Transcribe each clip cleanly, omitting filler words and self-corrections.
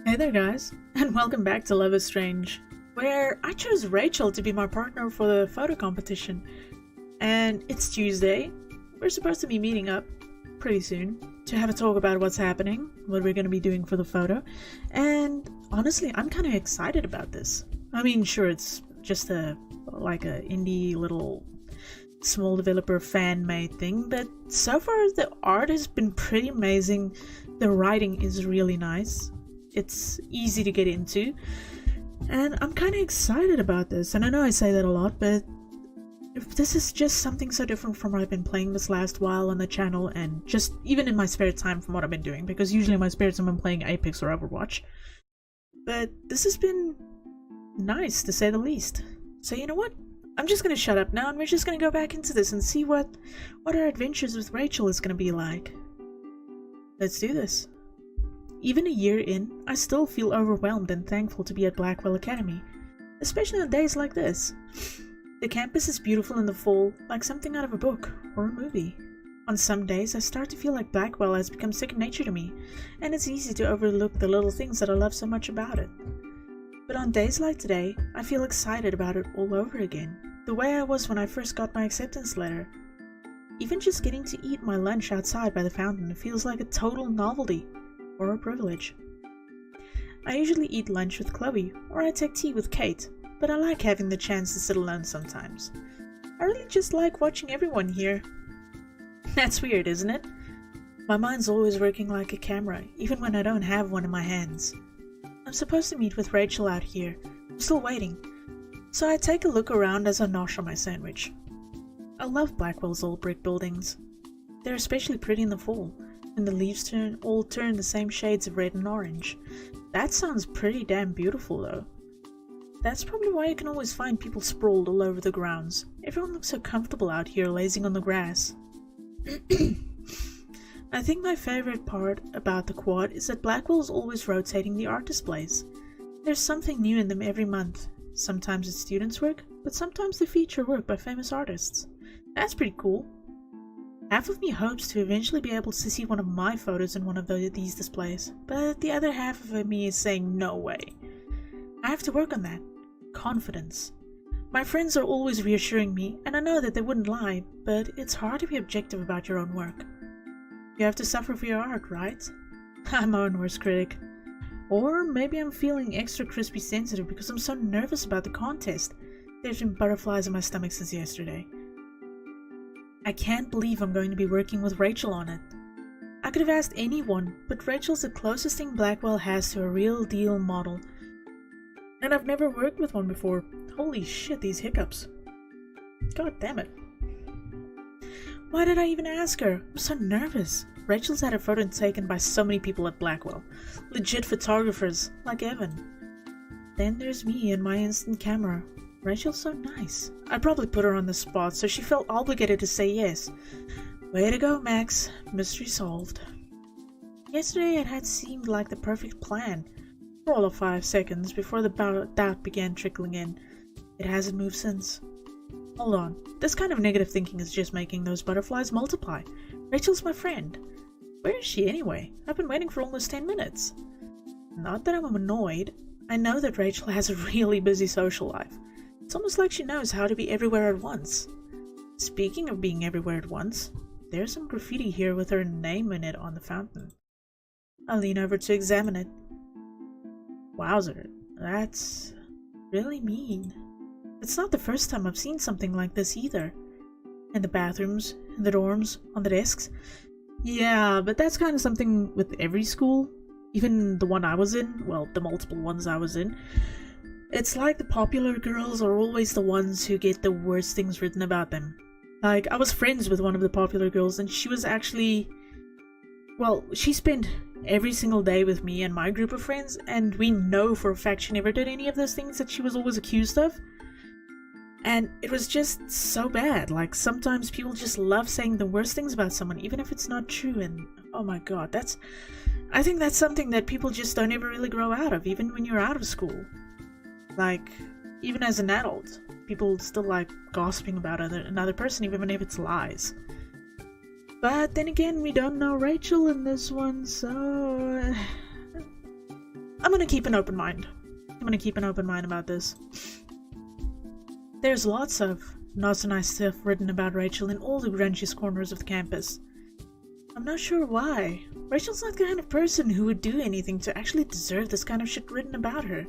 Hey there guys, and welcome back to Love is Strange, where I chose Rachel to be my partner for the photo competition. And it's Tuesday. We're supposed to be meeting up pretty soon to have a talk about what's happening, what we're going to be doing for the photo. And honestly, I'm kind of excited about this. I mean, sure, it's just a indie little small developer fan-made thing, but so far the art has been pretty amazing. The writing is really nice. It's easy to get into, and I'm kind of excited about this. And I know I say that a lot, but if this is just something so different from what I've been playing this last while on the channel, and just even in my spare time from what I've been doing, because usually in my spare time I'm playing Apex or Overwatch. But this has been nice, to say the least. So you know what? I'm just gonna shut up now, and we're just gonna go back into this and see what our adventures with Rachel is gonna be like. Let's do this. Even a year in, I still feel overwhelmed and thankful to be at Blackwell Academy, especially on days like this. The campus is beautiful in the fall, like something out of a book or a movie. On some days, I start to feel like Blackwell has become second nature to me, and it's easy to overlook the little things that I love so much about it. But on days like today, I feel excited about it all over again, the way I was when I first got my acceptance letter. Even just getting to eat my lunch outside by the fountain feels like a total novelty. Or a privilege. I usually eat lunch with Chloe, or I take tea with Kate, but I like having the chance to sit alone sometimes. I really just like watching everyone here. That's weird, isn't it? My mind's always working like a camera, even when I don't have one in my hands. I'm supposed to meet with Rachel out here. I'm still waiting. So I take a look around as I nosh on my sandwich. I love Blackwell's old brick buildings. They're especially pretty in the fall, and the leaves all turn the same shades of red and orange. That sounds pretty damn beautiful though. That's probably why you can always find people sprawled all over the grounds. Everyone looks so comfortable out here lazing on the grass. I think my favorite part about the quad is that Blackwell is always rotating the art displays. There's something new in them every month. Sometimes it's students' work, but sometimes they feature work by famous artists. That's pretty cool. Half of me hopes to eventually be able to see one of my photos in one of these displays, but the other half of me is saying no way. I have to work on that. Confidence. My friends are always reassuring me, and I know that they wouldn't lie, but it's hard to be objective about your own work. You have to suffer for your art, right? I'm my own worst critic. Or maybe I'm feeling extra crispy sensitive because I'm so nervous about the contest. There's been butterflies in my stomach since yesterday. I can't believe I'm going to be working with Rachel on it. I could have asked anyone, but Rachel's the closest thing Blackwell has to a real deal model. And I've never worked with one before. Holy shit, these hiccups. God damn it. Why did I even ask her? I'm so nervous. Rachel's had her photo taken by so many people at Blackwell. Legit photographers, like Evan. Then there's me and my instant camera. Rachel's so nice. I probably put her on the spot, so she felt obligated to say yes. Way to go, Max. Mystery solved. Yesterday it had seemed like the perfect plan. For all of 5 seconds before the doubt began trickling in. It hasn't moved since. Hold on. This kind of negative thinking is just making those butterflies multiply. Rachel's my friend. Where is she anyway? I've been waiting for almost 10 minutes. Not that I'm annoyed. I know that Rachel has a really busy social life. It's almost like she knows how to be everywhere at once. Speaking of being everywhere at once, there's some graffiti here with her name in it on the fountain. I lean over to examine it. Wowzer, that's really mean. It's not the first time I've seen something like this either. In the bathrooms, in the dorms, on the desks. Yeah, but that's kind of something with every school. Even the one I was in, well, the multiple ones I was in. It's like the popular girls are always the ones who get the worst things written about them. Like, I was friends with one of the popular girls, and she was actually... Well, she spent every single day with me and my group of friends, and we know for a fact she never did any of those things that she was always accused of. And it was just so bad. Like, sometimes people just love saying the worst things about someone, even if it's not true, and oh my god, I think that's something that people just don't ever really grow out of, even when you're out of school. Like, even as an adult, people still like gossiping about another person, even if it's lies. But then again, we don't know Rachel in this one, so... I'm gonna keep an open mind. About this. There's lots of not so nice stuff written about Rachel in all the grungiest corners of the campus. I'm not sure why. Rachel's not the kind of person who would do anything to actually deserve this kind of shit written about her.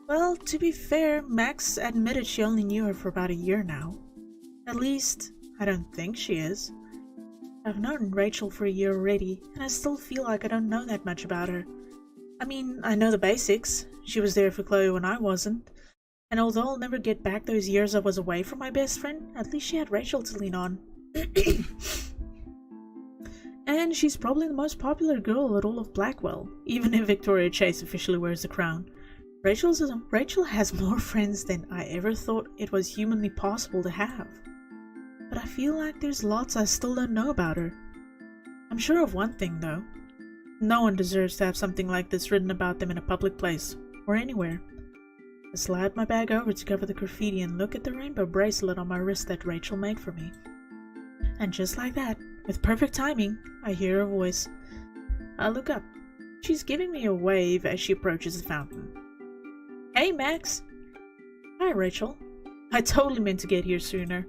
Well, to be fair, Max admitted she only knew her for about a year now. At least, I don't think she is. I've known Rachel for a year already, and I still feel like I don't know that much about her. I mean, I know the basics. She was there for Chloe when I wasn't. And although I'll never get back those years I was away from my best friend, at least she had Rachel to lean on. And she's probably the most popular girl at all of Blackwell, even if Victoria Chase officially wears the crown. Rachel has more friends than I ever thought it was humanly possible to have. But I feel like there's lots I still don't know about her. I'm sure of one thing though. No one deserves to have something like this written about them in a public place, or anywhere. I slide my bag over to cover the graffiti and look at the rainbow bracelet on my wrist that Rachel made for me. And just like that, with perfect timing, I hear her voice. I look up. She's giving me a wave as she approaches the fountain. Hey, Max! Hi, Rachel. I totally meant to get here sooner.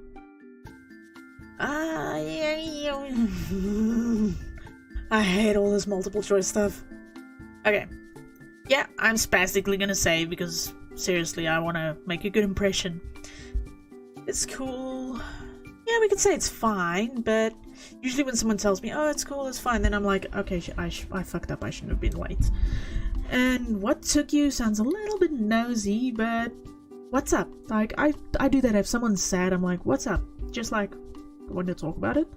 I hate all this multiple choice stuff. Okay. Yeah, I'm spastically gonna say because, seriously, I want to make a good impression. It's cool. Yeah, we could say it's fine, but usually when someone tells me, oh, it's cool, it's fine, then I'm like, okay, I fucked up, I shouldn't have been late. And what took you sounds a little bit nosy, but what's up? Like, I do that if someone's sad, I'm like, what's up? Just like, want to talk about it?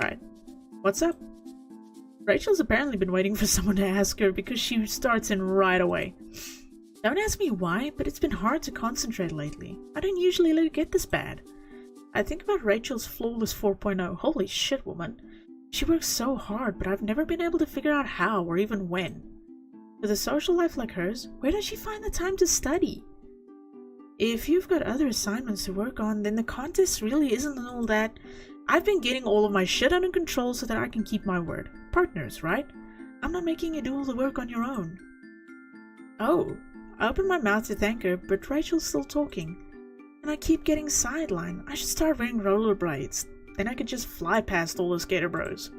Alright, what's up? Rachel's apparently been waiting for someone to ask her because she starts in right away. Don't ask me why, but it's been hard to concentrate lately. I don't usually let it get this bad. I think about Rachel's flawless 4.0. Holy shit, woman. She works so hard, but I've never been able to figure out how or even when. With a social life like hers, where does she find the time to study? If you've got other assignments to work on, then the contest really isn't all that. I've been getting all of my shit under control so that I can keep my word. Partners, right? I'm not making you do all the work on your own. Oh, I opened my mouth to thank her, but Rachel's still talking. And I keep getting sidelined. I should start wearing rollerblades. Then I could just fly past all the skater bros.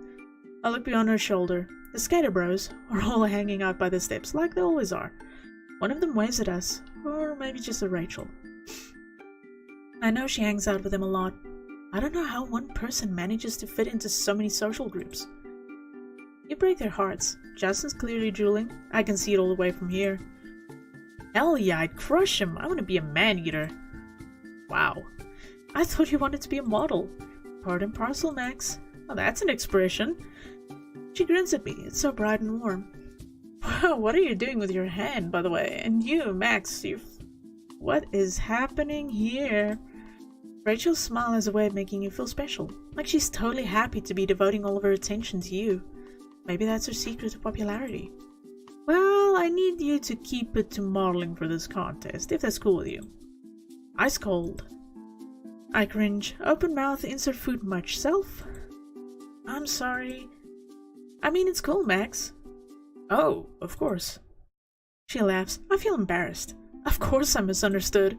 I look beyond her shoulder. The skater bros are all hanging out by the steps like they always are. One of them waves at us, or maybe just at Rachel. I know she hangs out with them a lot. I don't know how one person manages to fit into so many social groups. You break their hearts. Justin's clearly drooling. I can see it all the way from here. Hell yeah, I'd crush him. I want to be a man-eater. Wow. I thought you wanted to be a model. Part and parcel, Max. Oh, that's an expression. She grins at me. It's so bright and warm. Wow, what are you doing with your hand, by the way? And you, Max, what is happening here? Rachel's smile has a way of making you feel special. Like she's totally happy to be devoting all of her attention to you. Maybe that's her secret to popularity. Well, I need you to keep it to modeling for this contest, if that's cool with you. Ice cold. I cringe. Open mouth, insert food much. Self? I'm sorry. I mean, it's cool, Max. Oh, of course. She laughs. I feel embarrassed. Of course I'm misunderstood.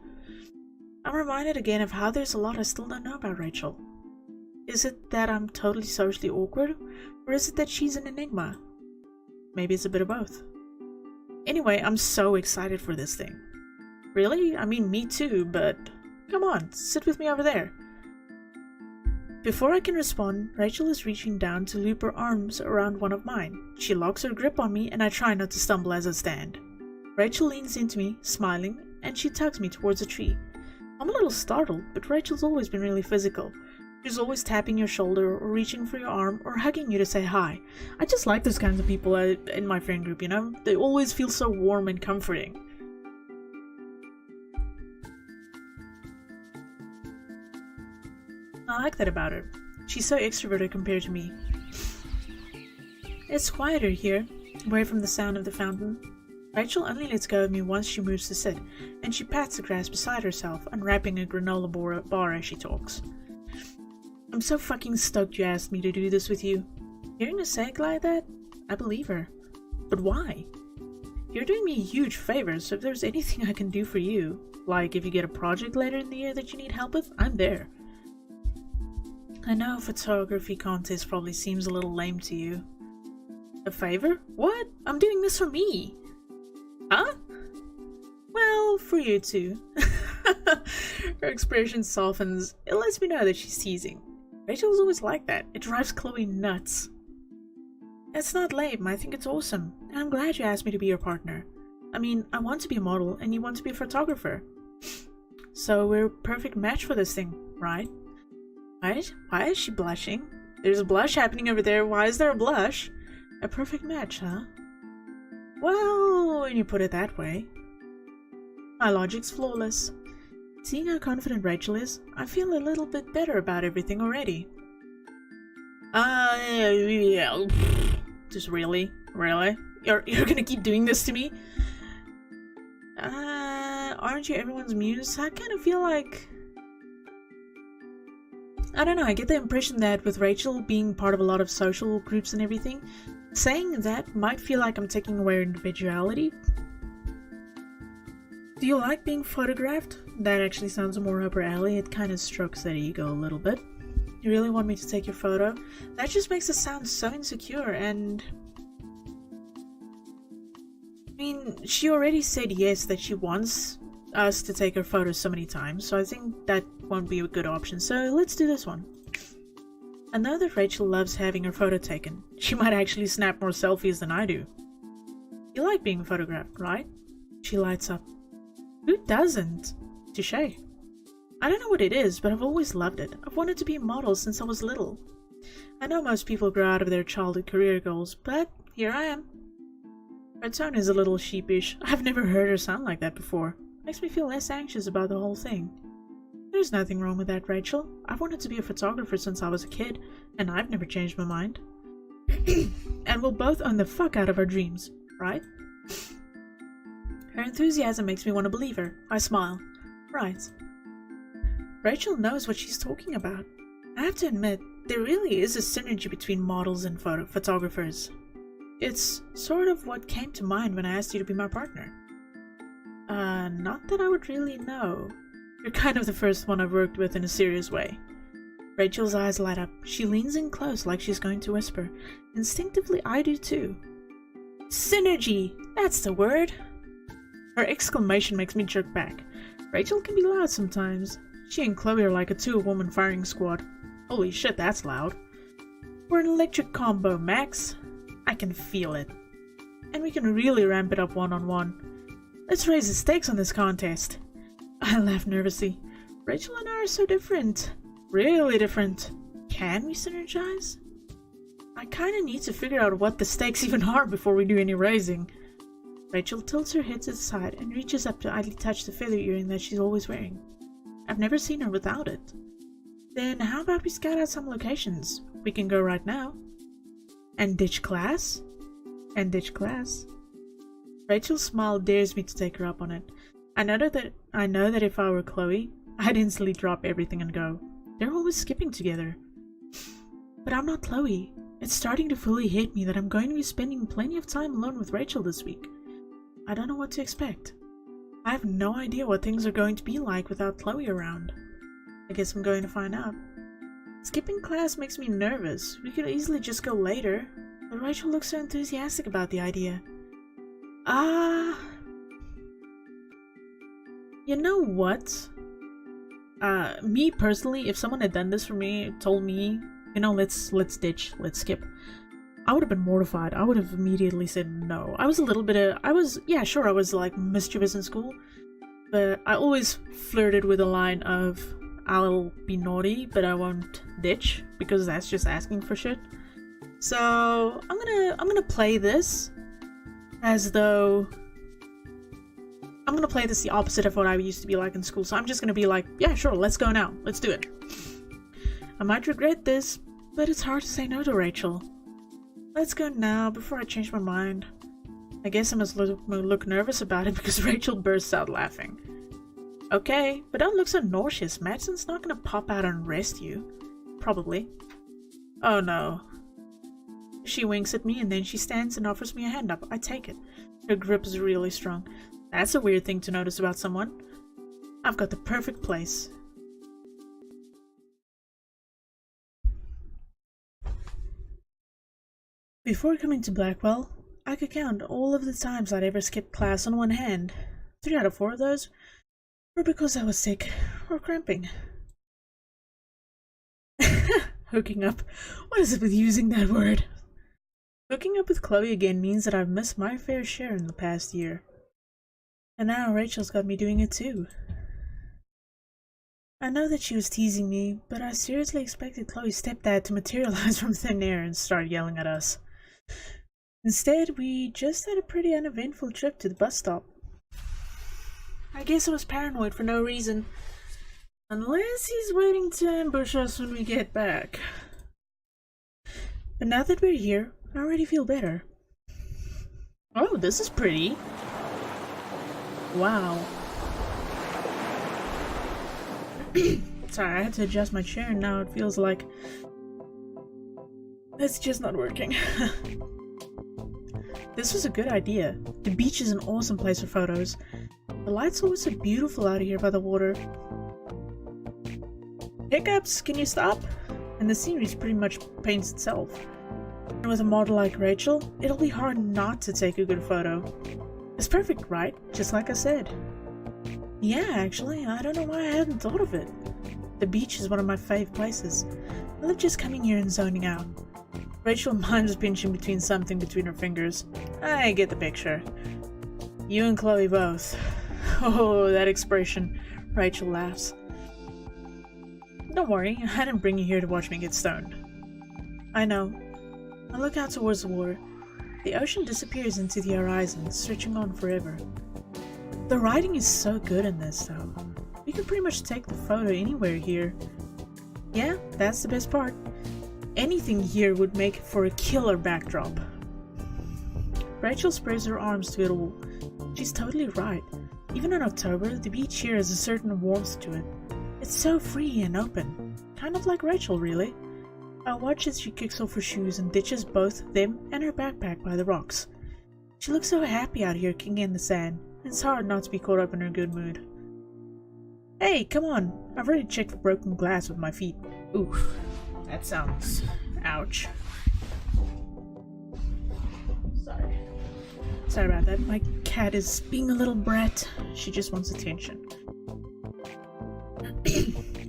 I'm reminded again of how there's a lot I still don't know about Rachel. Is it that I'm totally socially awkward, or is it that she's an enigma? Maybe it's a bit of both. Anyway, I'm so excited for this thing. Really? I mean, me too, but come on, sit with me over there. Before I can respond, Rachel is reaching down to loop her arms around one of mine. She locks her grip on me, and I try not to stumble as I stand. Rachel leans into me, smiling, and she tugs me towards a tree. I'm a little startled, but Rachel's always been really physical. She's always tapping your shoulder, or reaching for your arm, or hugging you to say hi. I just like those kinds of people in my friend group, you know? They always feel so warm and comforting. I like that about her. She's so extroverted compared to me. It's quieter here, away from the sound of the fountain. Rachel only lets go of me once she moves to sit, and she pats the grass beside herself, unwrapping a granola bar as she talks. I'm so fucking stoked you asked me to do this with you. Hearing her say it like that, I believe her. But why? you're doing me a huge favor, so if there's anything I can do for you, like if you get a project later in the year that you need help with, I'm there. I know a photography contest probably seems a little lame to you. A favor? What? I'm doing this for me. Huh? Well, for you too. Her expression softens. It lets me know that she's teasing. Rachel's always like that. It drives Chloe nuts. It's not lame. I think it's awesome. And I'm glad you asked me to be your partner. I mean, I want to be a model and you want to be a photographer. So we're a perfect match for this thing, right? Right? Why is she blushing? There's a blush happening over there. Why is there a blush? A perfect match, huh? Well, when you put it that way. My logic's flawless. Seeing how confident Rachel is, I feel a little bit better about everything already. Yeah. Just really? Really? You're gonna keep doing this to me? Aren't you everyone's muse? I kind of feel like... I don't know, I get the impression that with Rachel being part of a lot of social groups and everything, saying that might feel like I'm taking away her individuality. Do you like being photographed? That actually sounds more up her alley. It kind of strokes that ego a little bit. You really want me to take your photo? That just makes it sound so insecure and... I mean, she already said yes that she wants us to take her photos so many times, so I think that won't be a good option, so let's do this one. I know that Rachel loves having her photo taken. She might actually snap more selfies than I do. You like being photographed, right? She lights up. Who doesn't? Touché. I don't know what it is, but I've always loved it. I've wanted to be a model since I was little. I know most people grow out of their childhood career goals, but here I am. Her tone is a little sheepish. I've never heard her sound like that before. Makes me feel less anxious about the whole thing. There's nothing wrong with that, Rachel. I've wanted to be a photographer since I was a kid, and I've never changed my mind. And we'll both own the fuck out of our dreams, right? Her enthusiasm makes me want to believe her. I smile. Right. Rachel knows what she's talking about. I have to admit, there really is a synergy between models and photographers. It's sort of what came to mind when I asked you to be my partner. Not that I would really know. You're kind of the first one I've worked with in a serious way. Rachel's eyes light up. She leans in close like she's going to whisper. Instinctively, I do too. Synergy! That's the word! Her exclamation makes me jerk back. Rachel can be loud sometimes. She and Chloe are like a two-woman firing squad. Holy shit, that's loud. We're an electric combo, Max. I can feel it. And we can really ramp it up one-on-one. Let's raise the stakes on this contest. I laugh nervously. Rachel and I are so different. Really different. Can we synergize? I kinda need to figure out what the stakes even are before we do any raising. Rachel tilts her head to the side and reaches up to idly touch the feather earring that she's always wearing. I've never seen her without it. Then how about we scout out some locations? We can go right now. And ditch class? And ditch class. Rachel's smile dares me to take her up on it. I know that if I were Chloe, I'd instantly drop everything and go. They're always skipping together. But I'm not Chloe. It's starting to fully hit me that I'm going to be spending plenty of time alone with Rachel this week. I don't know what to expect. I have no idea what things are going to be like without Chloe around. I guess I'm going to find out. Skipping class makes me nervous. We could easily just go later, but Rachel looks so enthusiastic about the idea. You know what? Me personally, if someone had done this for me, told me, you know, let's ditch, let's skip, I would have been mortified. I would have immediately said no. I was like mischievous in school, but I always flirted with the line of, I'll be naughty, but I won't ditch, because that's just asking for shit. So I'm gonna play this as though I'm gonna play this the opposite of what I used to be like in school. So I'm just gonna be like, yeah, sure, let's go now. Let's do it. I might regret this, but it's hard to say no to Rachel. Let's go now before I change my mind. I guess I must look nervous about it because Rachel bursts out laughing. Okay, but don't look so nauseous. Madsen's not gonna pop out and arrest you. Probably. Oh no. She winks at me and then she stands and offers me a hand up. I take it. Her grip is really strong. That's a weird thing to notice about someone. I've got the perfect place. Before coming to Blackwell, I could count all of the times I'd ever skipped class on one hand. 3 out of 4 of those were because I was sick or cramping. Hooking up. What is it with using that word? Hooking up with Chloe again means that I've missed my fair share in the past year. And now Rachel's got me doing it too. I know that she was teasing me, but I seriously expected Chloe's stepdad to materialize from thin air and start yelling at us. Instead, we just had a pretty uneventful trip to the bus stop. I guess I was paranoid for no reason. Unless he's waiting to ambush us when we get back. But now that we're here, I already feel better. Oh, this is pretty. Wow. Sorry, I had to adjust my chair and now it feels like it's just not working. This was a good idea. The beach is an awesome place for photos. The light's always so beautiful out here by the water. Hiccups, can you stop? And the scenery pretty much paints itself. And with a model like Rachel, it'll be hard not to take a good photo. It's perfect, right? Just like I said. Yeah, actually, I don't know why I hadn't thought of it. The beach is one of my fave places. I love just coming here and zoning out. Rachel mimes pinching between something between her fingers. I get the picture. You and Chloe both. Oh, that expression. Rachel laughs. Don't worry, I didn't bring you here to watch me get stoned. I know. I look out towards the water. The ocean disappears into the horizon, stretching on forever. The writing is so good in this, though. You can pretty much take the photo anywhere here. Yeah, that's the best part. Anything here would make for a killer backdrop. Rachel spreads her arms to it all. She's totally right. Even in October, the beach here has a certain warmth to it. It's so free and open. Kind of like Rachel, really. I watch as she kicks off her shoes and ditches both them and her backpack by the rocks. She looks so happy out here kicking in the sand. It's hard not to be caught up in her good mood. Hey, come on. I've already checked for broken glass with my feet. Ooh, that sounds... ouch. Sorry about that. My cat is being a little brat. She just wants attention.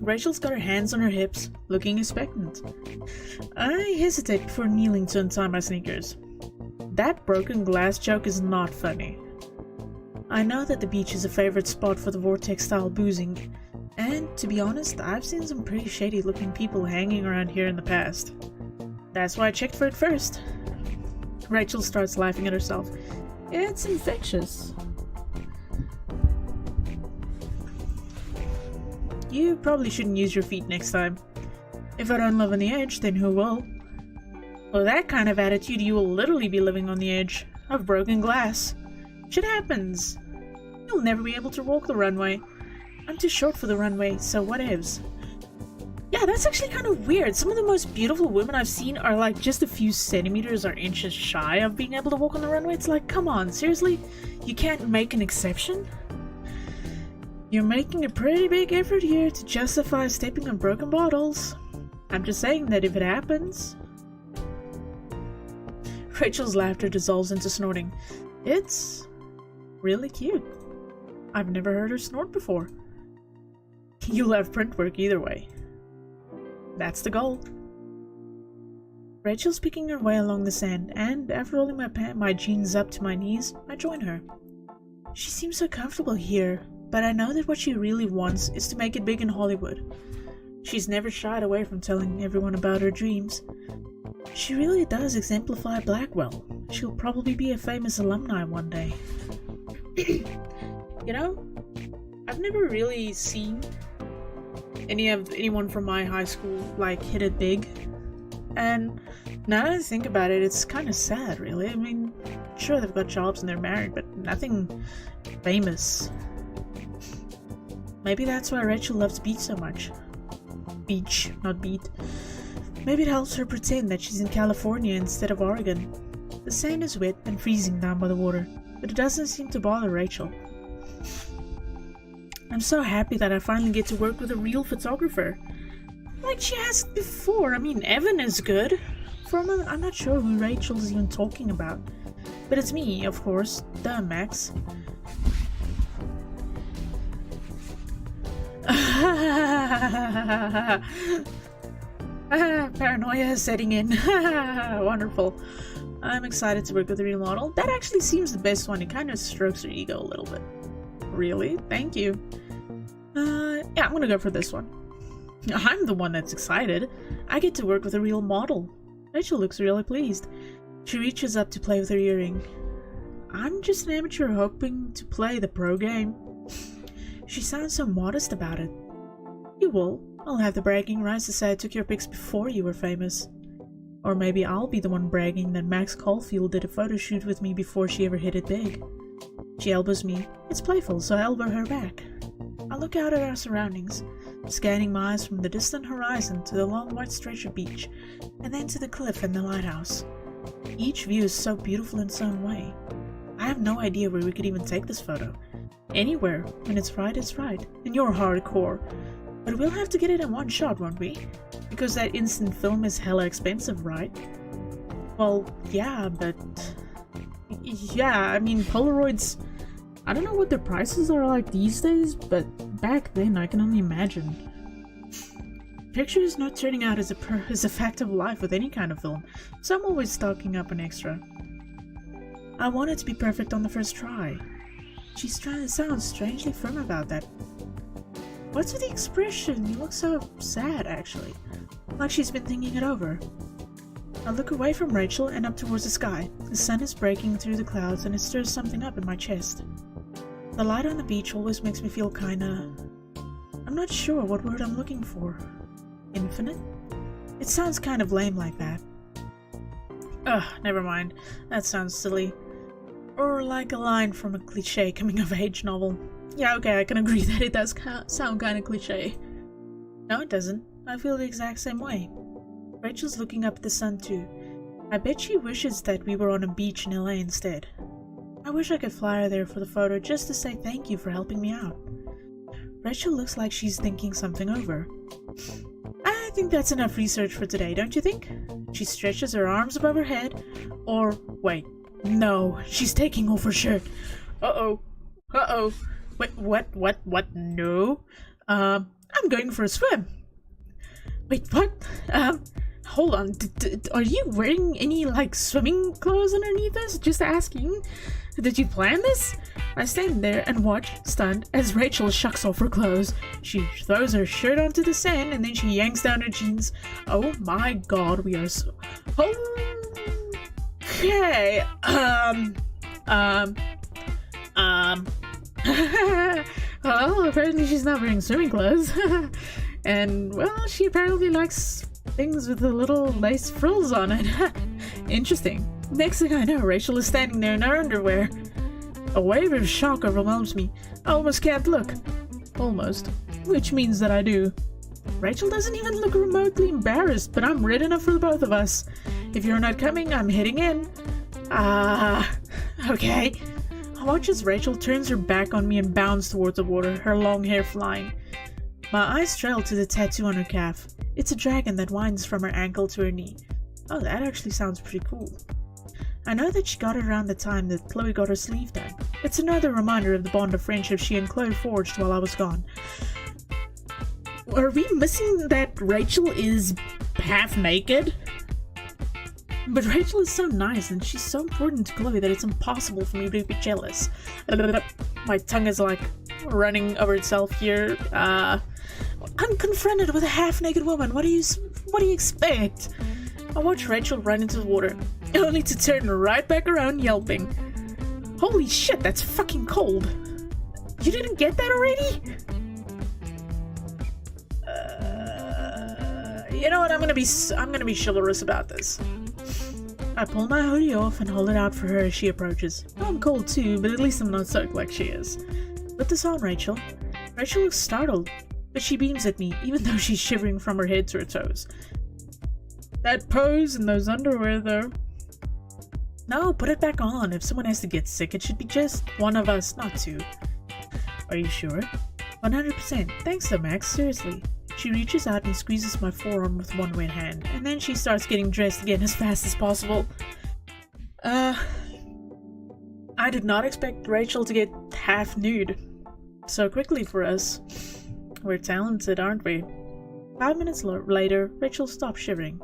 Rachel's got her hands on her hips, looking expectant. I hesitate before kneeling to untie my sneakers. That broken glass joke is not funny. I know that the beach is a favorite spot for the vortex-style boozing, and to be honest, I've seen some pretty shady-looking people hanging around here in the past. That's why I checked for it first. Rachel starts laughing at herself. It's infectious. You probably shouldn't use your feet next time. If I don't live on the edge, then who will? With that kind of attitude, you will literally be living on the edge of broken glass. Shit happens. You'll never be able to walk the runway. I'm too short for the runway, so whatevs. Yeah, that's actually kind of weird. Some of the most beautiful women I've seen are like just a few centimeters or inches shy of being able to walk on the runway. It's like, come on, seriously? You can't make an exception? You're making a pretty big effort here to justify stepping on broken bottles. I'm just saying that if it happens... Rachel's laughter dissolves into snorting. It's really cute. I've never heard her snort before. You'll have print work either way. That's the goal. Rachel's picking her way along the sand, and after rolling my jeans up to my knees, I join her. She seems so comfortable here, but I know that what she really wants is to make it big in Hollywood. She's never shied away from telling everyone about her dreams. She really does exemplify Blackwell. She'll probably be a famous alumni one day. You know, I've never really seen anyone from my high school like hit it big, and now that I think about it, it's kind of sad, really. I mean, sure, they've got jobs and they're married, but nothing famous. Maybe that's why Rachel loves beach so much. Beach, not beat. Maybe it helps her pretend that she's in California instead of Oregon. The sand is wet and freezing down by the water, but it doesn't seem to bother Rachel. I'm so happy that I finally get to work with a real photographer. Like she has before. I mean, Evan is good. I'm not sure who Rachel's even talking about. But it's me, of course. Duh, Max. Paranoia is setting in. Wonderful. I'm excited to work with a real model. That actually seems the best one. It kind of strokes her ego a little bit. Really? Thank you. Yeah, I'm gonna go for this one. I'm the one that's excited. I get to work with a real model. Rachel looks really pleased. She reaches up to play with her earring. I'm just an amateur hoping to play the pro game. She sounds so modest about it. You will. I'll have the bragging rights to say I took your pics before you were famous. Or maybe I'll be the one bragging that Max Caulfield did a photo shoot with me before she ever hit it big. She elbows me. It's playful, so I elbow her back. I look out at our surroundings, scanning my eyes from the distant horizon to the long white stretch of beach, and then to the cliff and the lighthouse. Each view is so beautiful in its own way. I have no idea where we could even take this photo. Anywhere. When it's right, and you're hardcore. But we'll have to get it in one shot, won't we? Because that instant film is hella expensive, right? Well, yeah, but... yeah, I mean, Polaroids... I don't know what their prices are like these days, but back then I can only imagine. Picture is not turning out as a fact of life with any kind of film, so I'm always stocking up an extra. I want it to be perfect on the first try. She sounds strangely firm about that. What's with the expression? You look so sad, actually. Like she's been thinking it over. I look away from Rachel and up towards the sky. The sun is breaking through the clouds and it stirs something up in my chest. The light on the beach always makes me feel kinda... I'm not sure what word I'm looking for. Infinite? It sounds kind of lame like that. Ugh, never mind. That sounds silly. Or like a line from a cliché coming-of-age novel. Yeah, okay, I can agree that it does sound kinda cliché. No, it doesn't. I feel the exact same way. Rachel's looking up at the sun too. I bet she wishes that we were on a beach in LA instead. I wish I could fly her there for the photo just to say thank you for helping me out. Rachel looks like she's thinking something over. I think that's enough research for today, don't you think? She stretches her arms above her head. Or, wait, no, she's taking off her shirt. Uh-oh. Uh-oh. Wait, what? No. I'm going for a swim. Wait, what? Hold on. Are you wearing any, like, swimming clothes underneath this? Just asking. Did you plan this? I stand there and watch, stunned, as Rachel shucks off her clothes. She throws her shirt onto the sand and then she yanks down her jeans. Oh my god, we are so... Okay. Well, apparently she's not wearing swimming clothes. And, well, she apparently likes things with the little lace frills on it. Interesting. Next thing I know, Rachel is standing there in her underwear. A wave of shock overwhelms me. I almost can't look. Almost. Which means that I do. Rachel doesn't even look remotely embarrassed, but I'm red enough for the both of us. If you're not coming, I'm heading in. Okay. I watch as Rachel turns her back on me and bounds towards the water, her long hair flying. My eyes trail to the tattoo on her calf. It's a dragon that winds from her ankle to her knee. Oh, that actually sounds pretty cool. I know that she got it around the time that Chloe got her sleeve done. It's another reminder of the bond of friendship she and Chloe forged while I was gone. Are we missing that Rachel is half naked? But Rachel is so nice and she's so important to Chloe that it's impossible for me to be jealous. My tongue is like running over itself here. I'm confronted with a half-naked woman. What do you expect? I watch Rachel run into the water, only to turn right back around yelping. Holy shit, that's fucking cold. You didn't get that already? You know what? I'm gonna be chivalrous about this. I pull my hoodie off and hold it out for her as she approaches. I'm cold too, but at least I'm not soaked like she is. Put this on, Rachel. Rachel looks startled, but she beams at me, even though she's shivering from her head to her toes. That pose and those underwear, though. No, put it back on. If someone has to get sick, it should be just one of us, not two. Are you sure? 100%. Thanks though, Max. Seriously. She reaches out and squeezes my forearm with one wet hand, and then she starts getting dressed again as fast as possible. I did not expect Rachel to get half nude so quickly for us. We're talented, aren't we? 5 minutes later, Rachel stops shivering.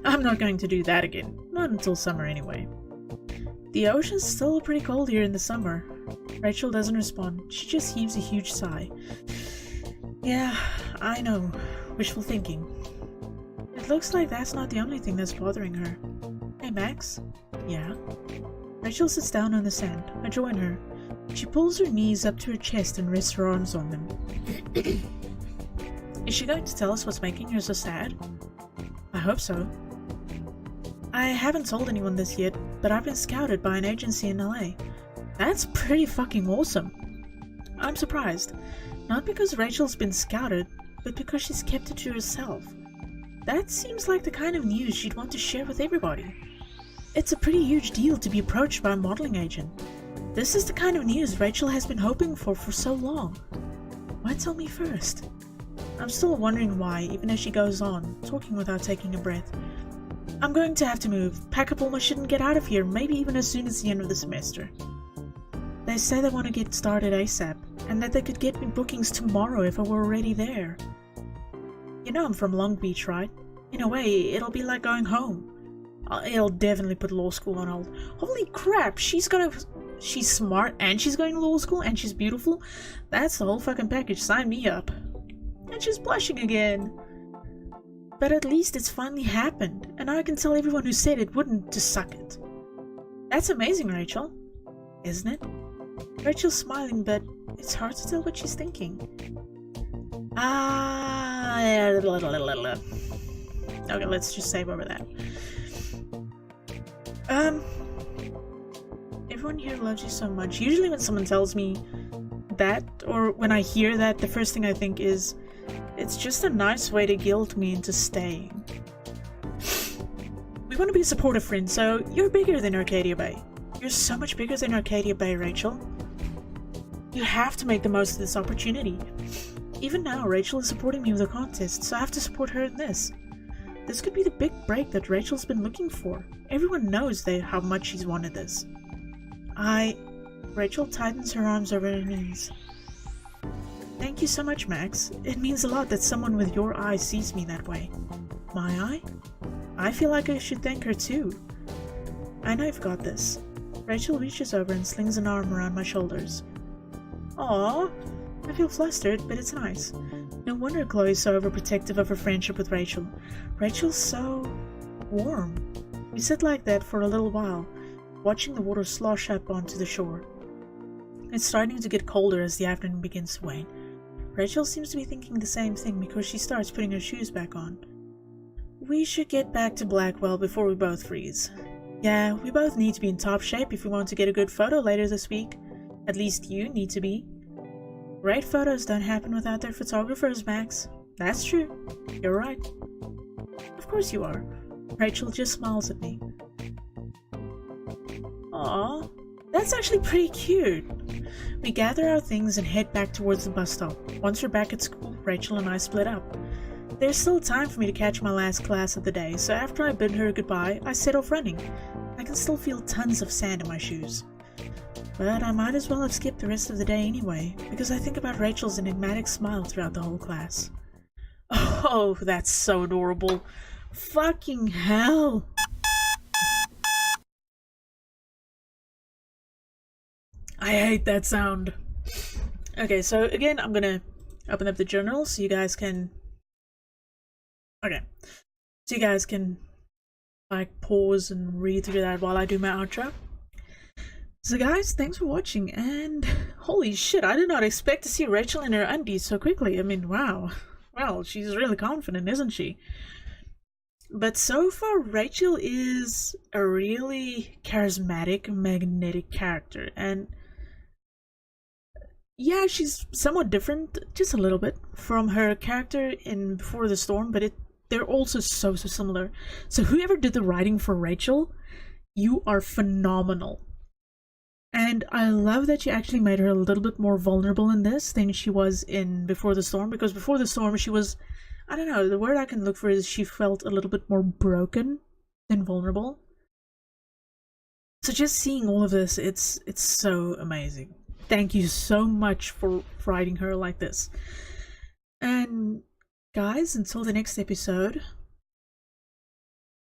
I'm not going to do that again. Not until summer anyway. The ocean's still pretty cold here in the summer. Rachel doesn't respond. She just heaves a huge sigh. Yeah, I know. Wishful thinking. It looks like that's not the only thing that's bothering her. Hey, Max? Yeah? Rachel sits down on the sand. I join her. She pulls her knees up to her chest and rests her arms on them. Is she going to tell us what's making her so sad? I hope so. I haven't told anyone this yet, but I've been scouted by an agency in LA. That's pretty fucking awesome. I'm surprised. Not because Rachel's been scouted, but because she's kept it to herself. That seems like the kind of news she'd want to share with everybody. It's a pretty huge deal to be approached by a modeling agent. This is the kind of news Rachel has been hoping for so long. Why tell me first? I'm still wondering why, even as she goes on, talking without taking a breath. I'm going to have to move, pack up all my shit and get out of here, maybe even as soon as the end of the semester. They say they want to get started ASAP, and that they could get me bookings tomorrow if I were already there. You know I'm from Long Beach, right? In a way, it'll be like going home. It'll definitely put law school on hold. Holy crap, she's smart, and she's going to law school, and she's beautiful? That's the whole fucking package, sign me up. And she's blushing again. But at least it's finally happened, and now I can tell everyone who said it wouldn't to suck it. That's amazing, Rachel. Isn't it? Rachel's smiling, but it's hard to tell what she's thinking. Okay, let's just save over that. Everyone here loves you so much. Usually when someone tells me that, or when I hear that, the first thing I think is, it's just a nice way to guilt me into staying. We want to be a supportive friend, so you're bigger than Arcadia Bay. You're so much bigger than Arcadia Bay, Rachel. You have to make the most of this opportunity. Even now, Rachel is supporting me with a contest, so I have to support her in this. This could be the big break that Rachel's been looking for. Everyone knows how much she's wanted this. Rachel tightens her arms over her knees. Thank you so much, Max. It means a lot that someone with your eyes sees me that way. My eye? I feel like I should thank her too. I know you've got this. Rachel reaches over and slings an arm around my shoulders. Aww, I feel flustered, but it's nice. No wonder Chloe's so overprotective of her friendship with Rachel. Rachel's so warm. We sit like that for a little while, watching the water slosh up onto the shore. It's starting to get colder as the afternoon begins to wane. Rachel seems to be thinking the same thing because she starts putting her shoes back on. We should get back to Blackwell before we both freeze. Yeah, we both need to be in top shape if we want to get a good photo later this week. At least you need to be. Great photos don't happen without their photographers, Max. That's true. You're right. Of course you are. Rachel just smiles at me. Aww, that's actually pretty cute. We gather our things and head back towards the bus stop. Once we're back at school, Rachel and I split up. There's still time for me to catch my last class of the day, so after I bid her goodbye, I set off running. I can still feel tons of sand in my shoes. But I might as well have skipped the rest of the day anyway, because I think about Rachel's enigmatic smile throughout the whole class. Oh, that's so adorable. Fucking hell! I hate that sound. Okay, so again, I'm gonna open up the journal so you guys can... Okay. So you guys can, like, pause and read through that while I do my outro. So guys, thanks for watching, and holy shit, I did not expect to see Rachel in her undies so quickly. I mean, wow. Well, she's really confident, isn't she? But so far, Rachel is a really charismatic, magnetic character, and she's somewhat different, just a little bit, from her character in Before the Storm, but they're also so similar. So whoever did the writing for Rachel, you are phenomenal. And I love that you actually made her a little bit more vulnerable in this than she was in Before the Storm, because Before the Storm she was, I don't know, the word I can look for is she felt a little bit more broken than vulnerable. So just seeing all of this, it's so amazing. Thank you so much for writing her like this. And guys, until the next episode,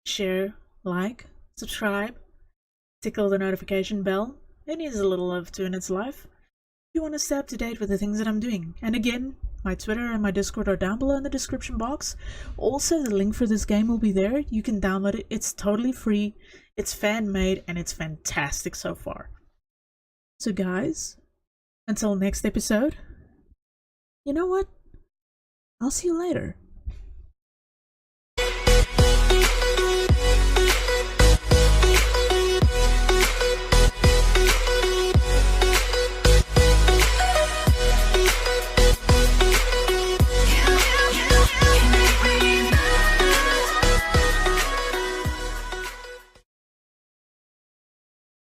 share, like, subscribe, tickle the notification bell. It needs a little love too in its life. If you want to stay up to date with the things that I'm doing. And again, my Twitter and my Discord are down below in the description box. Also, the link for this game will be there. You can download it. It's totally free. It's fan-made and it's fantastic so far. So guys, until next episode, you know what? I'll see you later.